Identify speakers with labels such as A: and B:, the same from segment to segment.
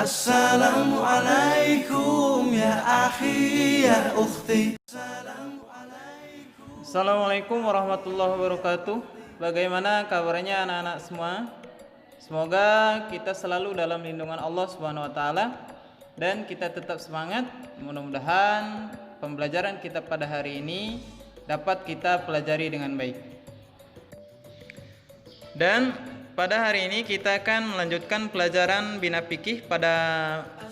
A: Assalamualaikum ya akhi ya ukhti.
B: Assalamualaikum warahmatullahi wabarakatuh. Bagaimana kabarnya anak-anak semua? Semoga kita selalu dalam lindungan Allah Subhanahu wa taala dan kita tetap semangat. Mudah-mudahan pembelajaran kita pada hari ini dapat kita pelajari dengan baik. Dan pada hari ini kita akan melanjutkan pelajaran Bina Fikih pada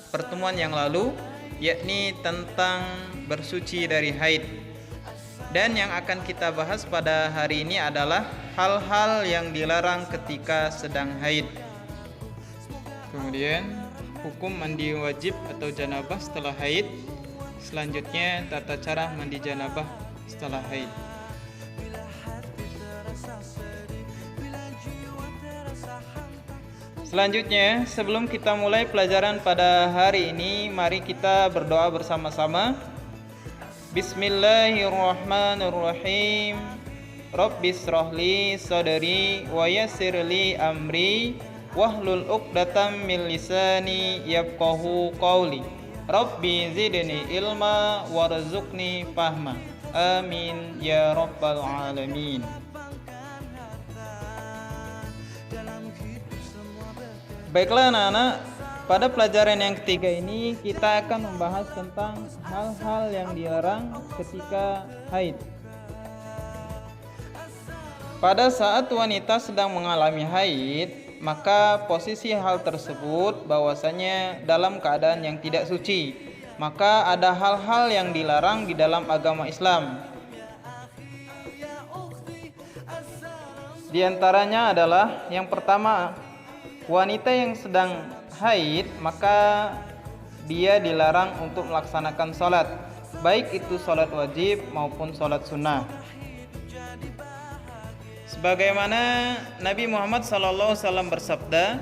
B: pertemuan yang lalu, yakni tentang bersuci dari haid. Dan yang akan kita bahas pada hari ini adalah hal-hal yang dilarang ketika sedang haid. Kemudian hukum mandi wajib atau janabah setelah haid. Selanjutnya tata cara mandi janabah setelah haid. Selanjutnya, sebelum kita mulai pelajaran pada hari ini, mari kita berdoa bersama-sama. Bismillahirrahmanirrahim. Rabbis shrahli sadri wa yassirli amri wahlul 'uqdatam min lisani yafqahu qawli. Rabbi zidni ilma warzuqni fahma. Amin ya rabbal alamin. Baiklah anak-anak, pada pelajaran yang ketiga ini kita akan membahas tentang hal-hal yang dilarang ketika haid. Pada saat wanita sedang mengalami haid, maka posisi hal tersebut bahwasanya dalam keadaan yang tidak suci. Maka ada hal-hal yang dilarang di dalam agama Islam. Di antaranya adalah yang pertama, wanita yang sedang haid maka dia dilarang untuk melaksanakan sholat, baik itu sholat wajib maupun sholat sunnah. Sebagaimana Nabi Muhammad SAW bersabda,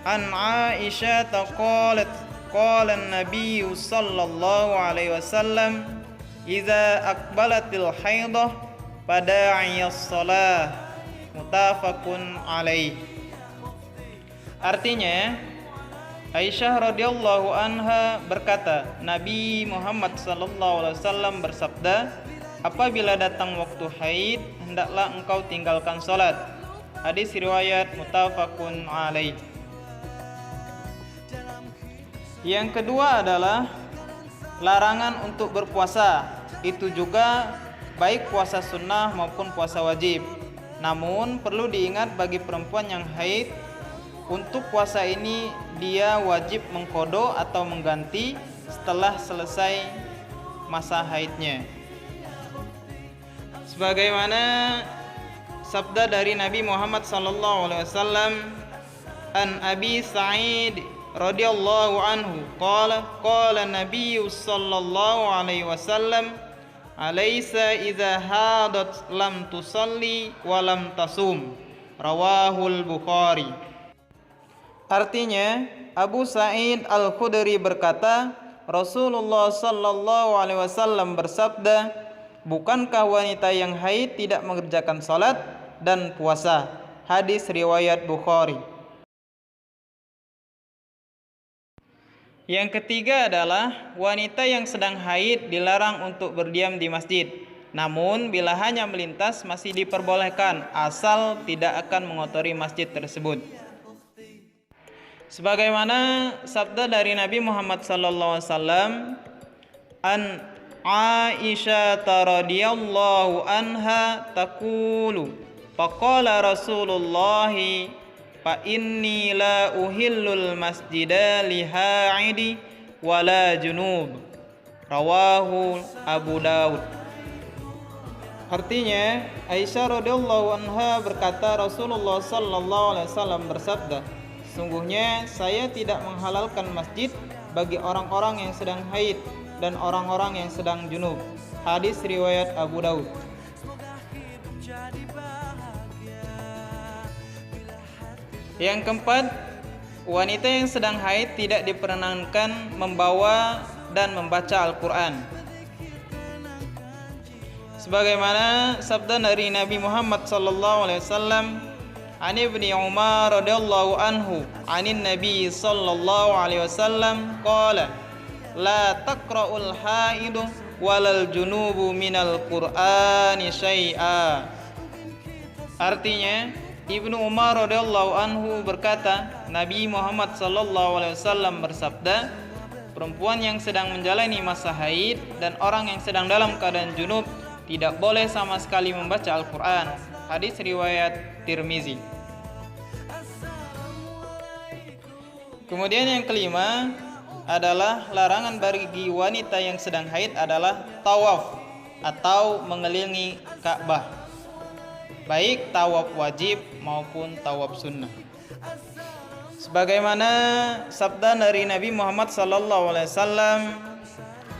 B: An Aisyah qalat qala Nabi sallallahu alaihi wasallam, "Idza aqbalatil haidah fada'iyas shalah." Muttafaqun alaih. Artinya, Aisyah radhiyallahu anha berkata, Nabi Muhammad sallallahu alaihi wasallam bersabda, apabila datang waktu haid, hendaklah engkau tinggalkan salat. Hadis riwayat muttafaqun alaih. Yang kedua adalah larangan untuk berpuasa. Itu juga baik puasa sunnah maupun puasa wajib. Namun perlu diingat bagi perempuan yang haid, untuk puasa ini dia wajib mengqadha atau mengganti setelah selesai masa haidnya. Sebagaimana sabda dari Nabi Muhammad sallallahu alaihi wasallam, An Abi Sa'id radhiyallahu anhu qala Nabi sallallahu alaihi wasallam, alaysa idza hadat lam tusalli wa lam tasum. Rawahul Bukhari. Artinya, Abu Sa'id Al-Khudri berkata, Rasulullah sallallahu alaihi wasallam bersabda, bukankah wanita yang haid tidak mengerjakan salat dan puasa? Hadis riwayat Bukhari. Yang ketiga adalah wanita yang sedang haid dilarang untuk berdiam di masjid. Namun bila hanya melintas masih diperbolehkan asal tidak akan mengotori masjid tersebut. Sebagaimana sabda dari Nabi Muhammad sallallahu alaihi wasallam, An Aisyah radhiyallahu anha taqulu, faqala Rasulullah, fa inni la uhillul masjida li ha'idi wala junub. Rawahu Abu Daud. Artinya, Aisyah radhiyallahu anha berkata, Rasulullah sallallahu alaihi wasallam bersabda, sungguhnya saya tidak menghalalkan masjid bagi orang-orang yang sedang haid dan orang-orang yang sedang junub. Hadis riwayat Abu Daud. Yang keempat, wanita yang sedang haid tidak diperkenankan membawa dan membaca Al-Quran. Sebagaimana sabda dari Nabi Muhammad sallallahu alaihi wasallam, An Ibni Umar radhiyallahu anhu anin Nabi sallallahu alaihi wasallam qala la taqra'ul haidu walal junubu minal Qur'ani syai'a. Artinya, Ibnu Umar radhiyallahu anhu berkata, Nabi Muhammad sallallahu alaihi wasallam bersabda, perempuan yang sedang menjalani masa haid dan orang yang sedang dalam keadaan junub tidak boleh sama sekali membaca Al-Qur'an. Hadis riwayat Tirmizi. Kemudian yang kelima adalah larangan bagi wanita yang sedang haid adalah tawaf atau mengelilingi Ka'bah, baik tawaf wajib maupun tawaf sunnah. Sebagaimana sabda dari Nabi Muhammad sallallahu alaihi wasallam,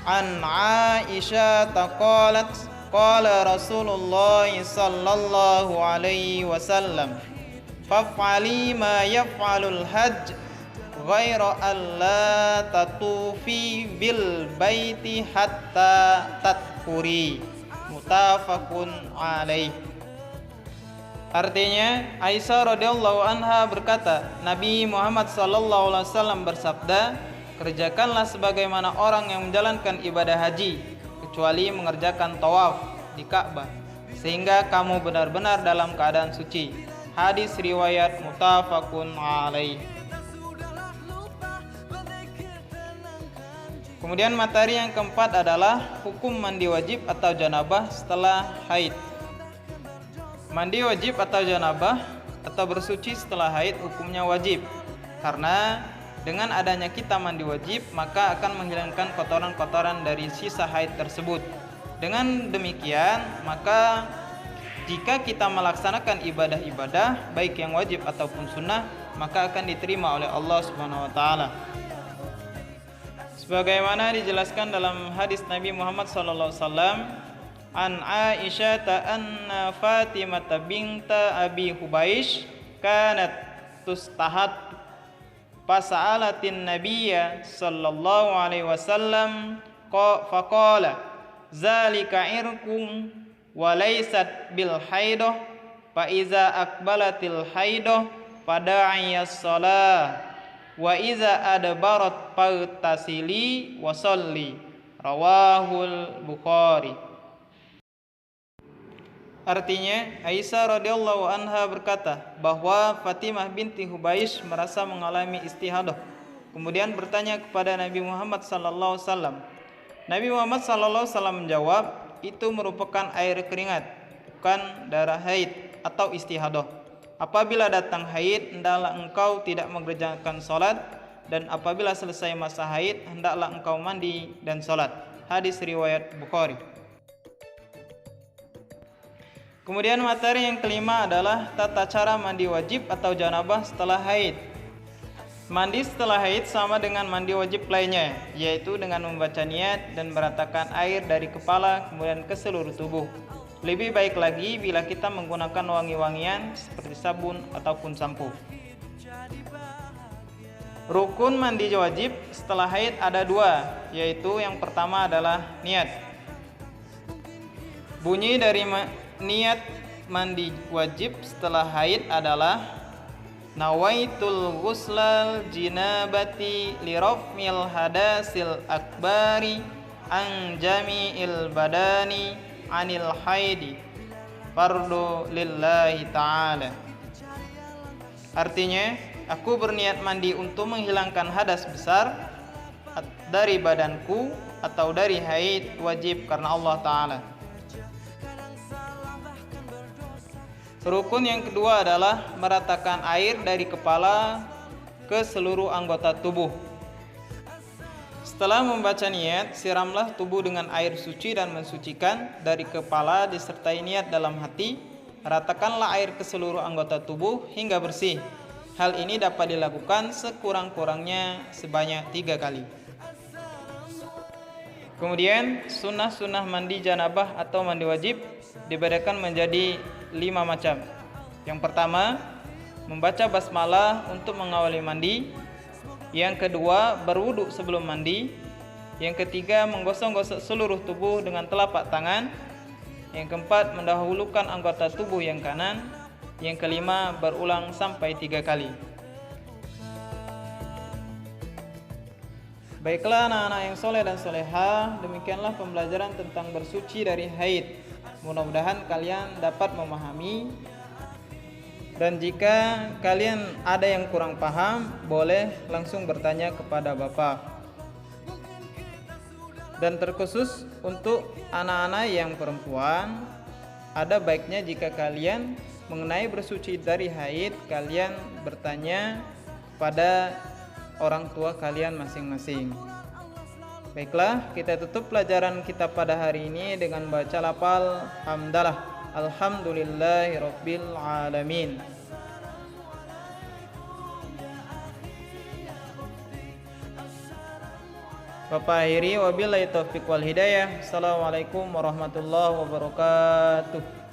B: an Aisyah taqalat qala Rasulullah sallallahu alaihi wasallam faf'ali ma yaf'alul hajj ghaira alla tatufi bil baiti hatta tadkhuri. Muttafaqun alaih. Artinya, Aisyah radhiyallahu anha berkata, Nabi Muhammad sallallahu alaihi wasallam bersabda, kerjakanlah sebagaimana orang yang menjalankan ibadah haji kecuali mengerjakan tawaf di Ka'bah sehingga kamu benar-benar dalam keadaan suci. Hadis riwayat muttafaqun alaih. Kemudian materi yang keempat adalah hukum mandi wajib atau janabah setelah haid. Mandi wajib atau janabah atau bersuci setelah haid hukumnya wajib, karena dengan adanya kita mandi wajib maka akan menghilangkan kotoran-kotoran dari sisa haid tersebut. Dengan demikian maka jika kita melaksanakan ibadah-ibadah baik yang wajib ataupun sunnah maka akan diterima oleh Allah Subhanahu wa taala. Sebagaimana dijelaskan dalam hadis Nabi Muhammad sallallahu alaihi wasallam, an Aisyah anna Fatimah binta Abi Hubaish kanat tustahat fasalatin Nabiyya sallallahu alaihi wasallam faqala zalika irkum wa laysat bil haidah fa iza aqbalatil haidah fada'iyas shalah wa iza adbarat faghtasili wa sholli. Rawahul Bukhari. Artinya, Aisyah radhiyallahu anha berkata bahwa Fatimah binti Hubaish merasa mengalami istihadah. Kemudian bertanya kepada Nabi Muhammad sallallahu alaihi wasallam. Nabi Muhammad sallallahu alaihi wasallam menjawab, itu merupakan air keringat, bukan darah haid atau istihadah. Apabila datang haid, hendaklah engkau tidak mengerjakan salat, dan apabila selesai masa haid, hendaklah engkau mandi dan salat. Hadis riwayat Bukhari. Kemudian materi yang kelima adalah tata cara mandi wajib atau janabah setelah haid. Mandi setelah haid sama dengan mandi wajib lainnya, yaitu dengan membaca niat dan meratakan air dari kepala kemudian ke seluruh tubuh. Lebih baik lagi bila kita menggunakan wangi-wangian seperti sabun ataupun sampo. Rukun mandi wajib setelah haid ada dua, yaitu yang pertama adalah niat. Bunyi dari niat mandi wajib setelah haid adalah nawaitul ghuslal jinabati lirafmil hadasil akbari an jami'il badani anil haidi fardu lillahi ta'ala. Artinya, aku berniat mandi untuk menghilangkan hadas besar dari badanku atau dari haid wajib karena Allah Ta'ala. Rukun yang kedua adalah meratakan air dari kepala ke seluruh anggota tubuh. Setelah membaca niat, siramlah tubuh dengan air suci dan mensucikan dari kepala disertai niat dalam hati. Ratakanlah air ke seluruh anggota tubuh hingga bersih. Hal ini dapat dilakukan sekurang-kurangnya sebanyak 3 kali. Kemudian sunnah-sunnah mandi janabah atau mandi wajib dibedakan menjadi 5 macam. Yang pertama, membaca basmalah untuk mengawali mandi. Yang kedua, berwudu sebelum mandi. Yang ketiga, menggosok-gosok seluruh tubuh dengan telapak tangan. Yang keempat, mendahulukan anggota tubuh yang kanan. Yang kelima, berulang sampai 3 kali. Baiklah anak-anak yang soleh dan soleha, demikianlah pembelajaran tentang bersuci dari haid. Mudah-mudahan kalian dapat memahami. Dan jika kalian ada yang kurang paham, boleh langsung bertanya kepada Bapak. Dan terkhusus untuk anak-anak yang perempuan, ada baiknya jika kalian mengenai bersuci dari haid, kalian bertanya pada orang tua kalian masing-masing. Baiklah, kita tutup pelajaran kita pada hari ini dengan baca lafal hamdalah. Alhamdulillahirabbil alamin. Bapak akhiri wabillahi taufiq wal hidayah. Assalamualaikum warahmatullahi wabarakatuh.